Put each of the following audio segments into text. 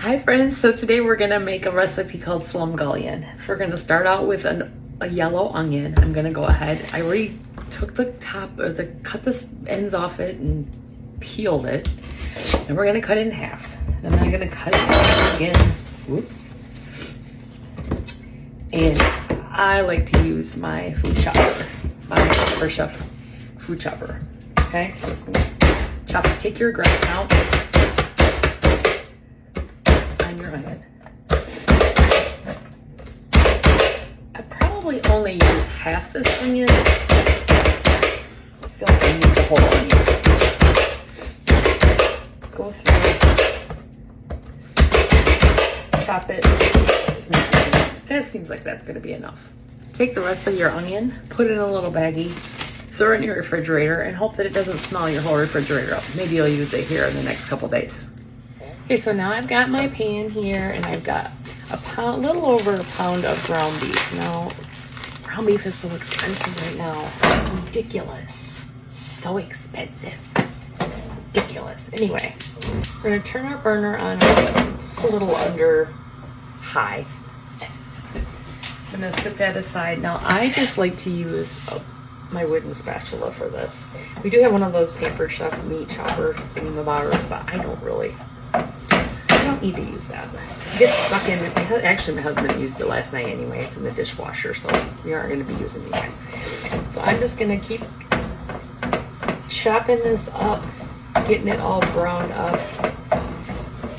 Hi friends, so today we're gonna make a recipe called Slumgullion. We're gonna start out with a yellow onion. I'm gonna go ahead, I already took the top, or cut the ends off it and peeled it. And we're gonna cut it in half. Then I'm gonna cut it in half again, whoops. And I like to use my food chopper, my First Chef food chopper. Okay, so I'm just gonna chop it, take your ground out. Your onion. I probably only use half this onion. I feel like I need the whole onion. Go through, chop it as much as you want. That seems like that's going to be enough. Take the rest of your onion, put it in a little baggie, throw it in your refrigerator, and hope that it doesn't smell your whole refrigerator up. Maybe you'll use it here in the next couple days. Okay, so now I've got my pan here, and I've got a little over a pound of ground beef. Now, ground beef is so expensive right now. It's ridiculous. So expensive. Ridiculous. Anyway, we're gonna turn our burner on just a little under high. I'm gonna set that aside. Now, I just like to use my wooden spatula for this. We do have one of those Pampered Chef meat chopper thingamabobbers, but I don't need to use that. It gets stuck in. Actually, my husband used it last night anyway. It's in the dishwasher, so we aren't going to be using it yet. So I'm just going to keep chopping this up, getting it all browned up,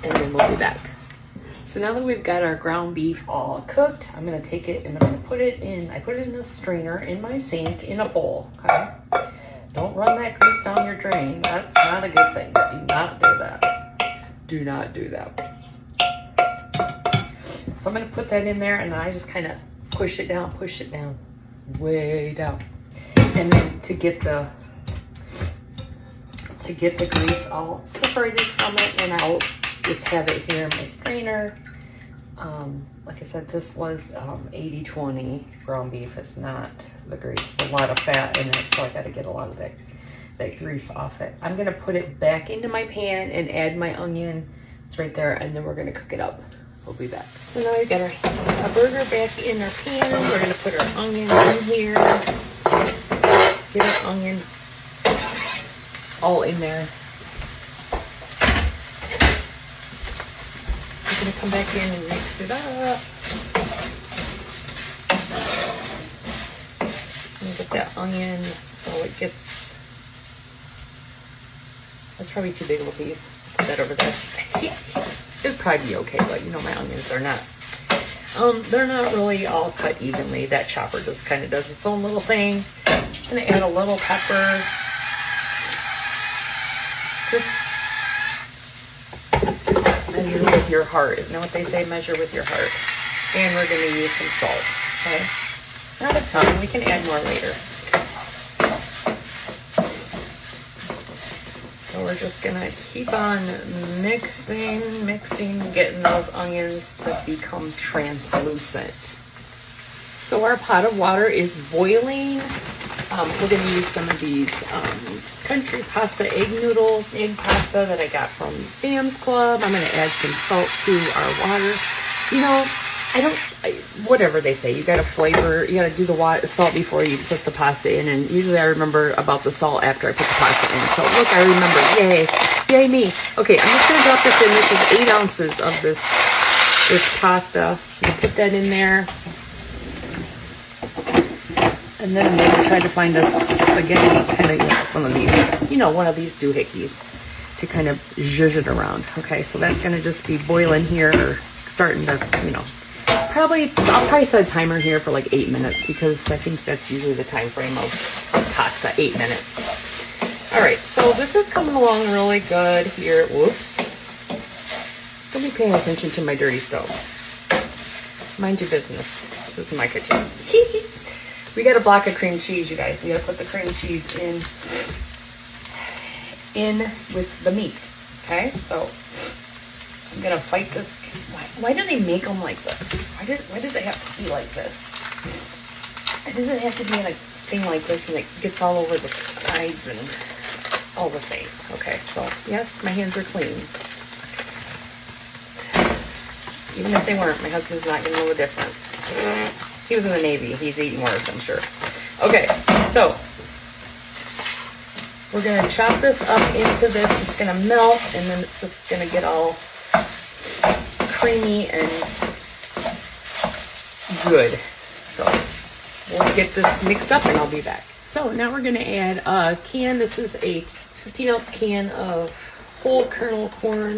and then we'll be back. So now that we've got our ground beef all cooked, I'm going to take it and I'm going to put it in. I put it in a strainer in my sink in a bowl. Okay. Don't run that grease down your drain. That's not a good thing. Do not do that. Do not do that. So I'm going to put that in there, and then I just kind of push it down, way down. And then to get the grease all separated from it, and I'll just have it here in my strainer. Like I said, this was 80-20 ground beef. It's not the grease. There's a lot of fat in it, so I got to get a lot of that grease off it. I'm gonna put it back into my pan and add my onion. It's right there, and then we're gonna cook it up. We'll be back. So now we've got our burger back in our pan. We're gonna put our onion in here. Get our onion all in there. We're gonna come back in and mix it up. And get that onion so it gets. That's probably too big of a piece. Put that over there. It'd probably be okay, but you know my onions are not. They're not really all cut evenly. That chopper just kind of does its own little thing. I'm gonna add a little pepper. Just measure with your heart. You know what they say? Measure with your heart. And we're gonna use some salt. Okay, not a ton. We can add more later. We're just gonna keep on mixing, getting those onions to become translucent. So our pot of water is boiling. We're gonna use some of these country pasta egg pasta that I got from Sam's Club. I'm gonna add some salt to our water. You know, whatever they say, you gotta flavor, you gotta do the salt before you put the pasta in, and usually I remember about the salt after I put the pasta in. So look, I remember, yay me. Okay, I'm just gonna drop this in. This is 8 ounces of this pasta. I'm gonna put that in there. And then I'm gonna try to find a spaghetti kind of, one of these doohickeys to kind of zhuzh it around. Okay, so that's gonna just be boiling here, starting to, I'll probably set a timer here for like 8 minutes, because I think that's usually the time frame of pasta, 8 minutes. All right, so this is coming along really good here. Whoops. Don't be paying attention to my dirty stove. Mind your business. This is my kitchen. We got a block of cream cheese, you guys. We gotta put the cream cheese in with the meat. Okay, so I'm gonna fight this. Why do they make them like this? Why does it have to be like this? Why does it have to be in a thing like this and it gets all over the sides and all the things? Okay, so yes, my hands are clean. Even if they weren't, my husband's not going to know the difference. He was in the Navy. He's eating worse, I'm sure. Okay, so we're going to chop this up into this. It's going to melt, and then it's just going to get all creamy and good. So we'll get this mixed up, and I'll be back. So now we're going to add a can. This is a 15-ounce can of whole kernel corn.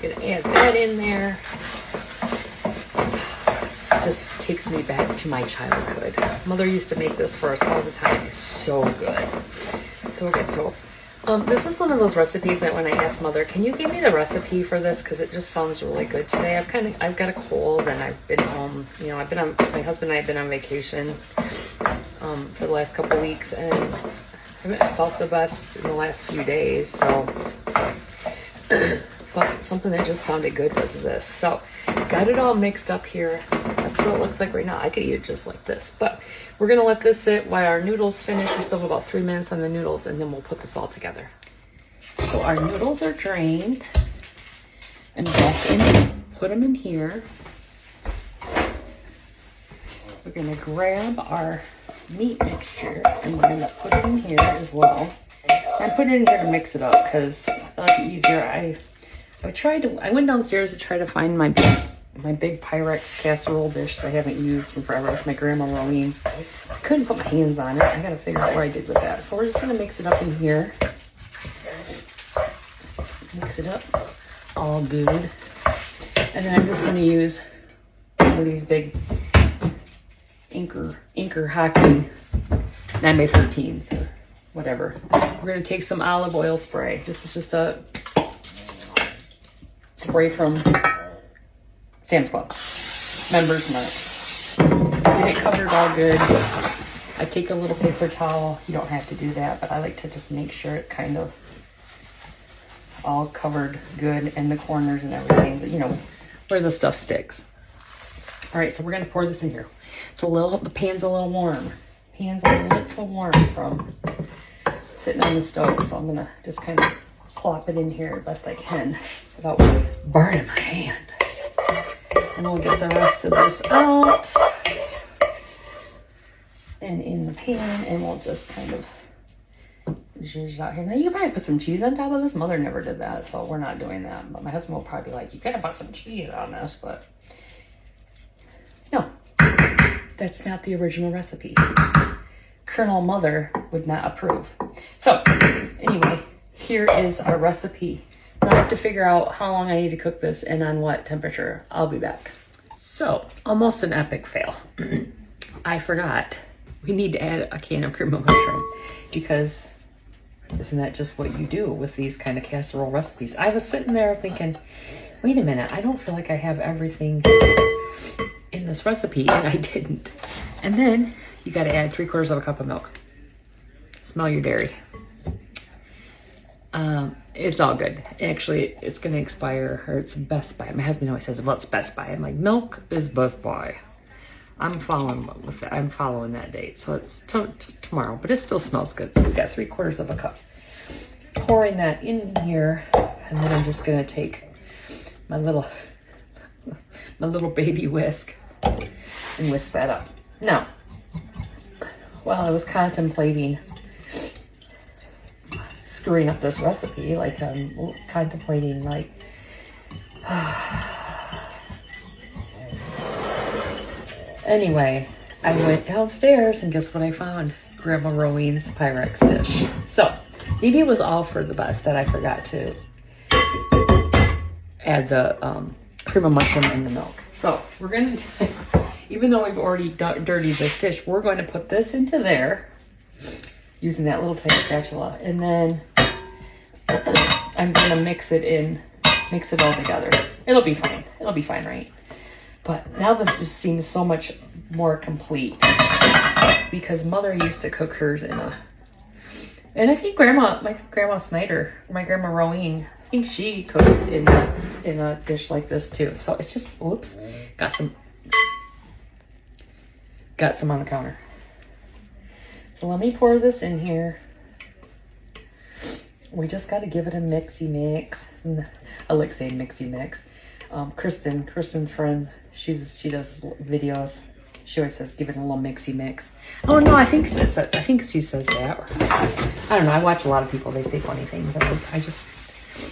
Gonna add that in there. This just takes me back to my childhood. Mother used to make this for us all the time. It's so good. So good. So this is one of those recipes that when I asked Mother, can you give me the recipe for this? Because it just sounds really good today. I've got a cold and I've been home. You know, my husband and I have been on vacation for the last couple of weeks, and I haven't felt the best in the last few days. So something that just sounded good was this. So got it all mixed up here. That's what it looks like right now. I could eat it just like this, but we're gonna let this sit while our noodles finish. We still have about 3 minutes on the noodles, and then we'll put this all together. So our noodles are drained and back in. Put them in here. We're gonna grab our meat mixture and we're gonna put it in here as well. I'm putting it in here to mix it up because I thought it'd be easier. I went downstairs to try to find my big Pyrex casserole dish that I haven't used in forever. It's my grandma Rolene. I couldn't put my hands on it. I gotta figure out what I did with that. So we're just gonna mix it up in here. Mix it up all good. And then I'm just gonna use one of these big Anchor hockey 9x13s or whatever. We're gonna take some olive oil spray. This is just a spray from Sam's Club. Members Mark. Get it covered all good. I take a little paper towel. You don't have to do that, but I like to just make sure it's kind of all covered good in the corners and everything, but you know, where the stuff sticks. All right, so we're gonna pour this in here. The pan's a little warm. Pan's a little warm from sitting on the stove, so I'm gonna just kind of plop it in here best I can without burning my hand. And we'll get the rest of this out and in the pan, and we'll just kind of zhuzh out here. Now you probably put some cheese on top of this. Mother never did that, so we're not doing that. But my husband will probably be like, you could have put some cheese on this, but no, that's not the original recipe. Colonel Mother would not approve. So anyway, here is our recipe. Now I have to figure out how long I need to cook this and on what temperature. I'll be back. So, almost an epic fail. I forgot. We need to add a can of cream of mushroom because isn't that just what you do with these kind of casserole recipes? I was sitting there thinking, wait a minute, I don't feel like I have everything in this recipe, and I didn't. And then you got to add 3/4 of a cup of milk. Smell your dairy. It's all good. Actually, it's going to expire, or it's Best Buy. My husband always says, well, it's Best Buy. I'm like, milk is Best Buy. I'm following with it. I'm following that date. So it's tomorrow, but it still smells good. So we got 3/4 of a cup. Pouring that in here, and then I'm just going to take my little baby whisk and whisk that up. Now, while I was contemplating screwing up this recipe, like I'm contemplating like anyway, I went downstairs and guess what I found? Grandma Rowene's Pyrex dish. So maybe it was all for the best that I forgot to add the cream of mushroom and the milk. So we're going to, even though we've already dirtied this dish, we're going to put this into there using that little tiny spatula, and then I'm going to mix it all together. It'll be fine. It'll be fine, right? But now this just seems so much more complete because Mother used to cook hers in a, and I think my grandma Snyder, my grandma Rowene, I think she cooked in a dish like this too. So it's just, oops, got some on the counter. So let me pour this in here. We just got to give it a mixy mix. I like saying mixy mix. Kristen's friend, she does videos. She always says, give it a little mixy mix. Oh no, I think she says that. I don't know. I watch a lot of people. They say funny things. And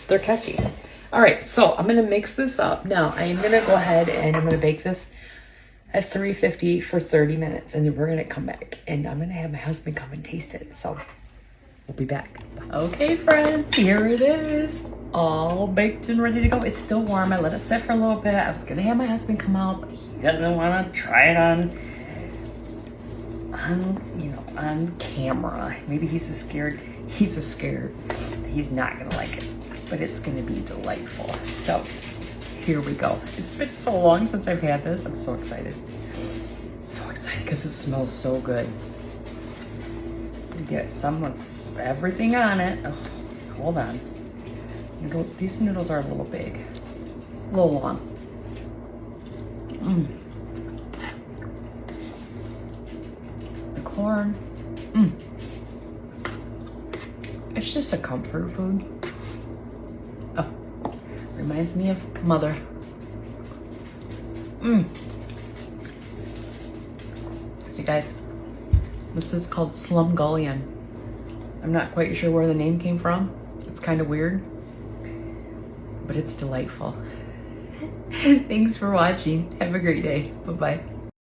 they're catchy. All right, so I'm gonna mix this up now. I am gonna go ahead and I'm gonna bake this at 350 for 30 minutes, and then we're gonna come back and I'm gonna have my husband come and taste it. So we'll be back. Okay, friends, here it is. All baked and ready to go. It's still warm. I let it sit for a little bit. I was gonna have my husband come out, but he doesn't want to try it on camera. Maybe he's so scared. He's not gonna like it, but it's gonna be delightful. So here we go. It's been so long since I've had this. I'm so excited. So excited because it smells so good. You get some of everything on it. Oh, hold on. These noodles are a little big, a little long. The corn, it's just a comfort food. Oh, reminds me of mother. So guys, this is called Slumgullion. I'm not quite sure where the name came from. It's kind of weird, but it's delightful. Thanks for watching. Have a great day. Bye-bye.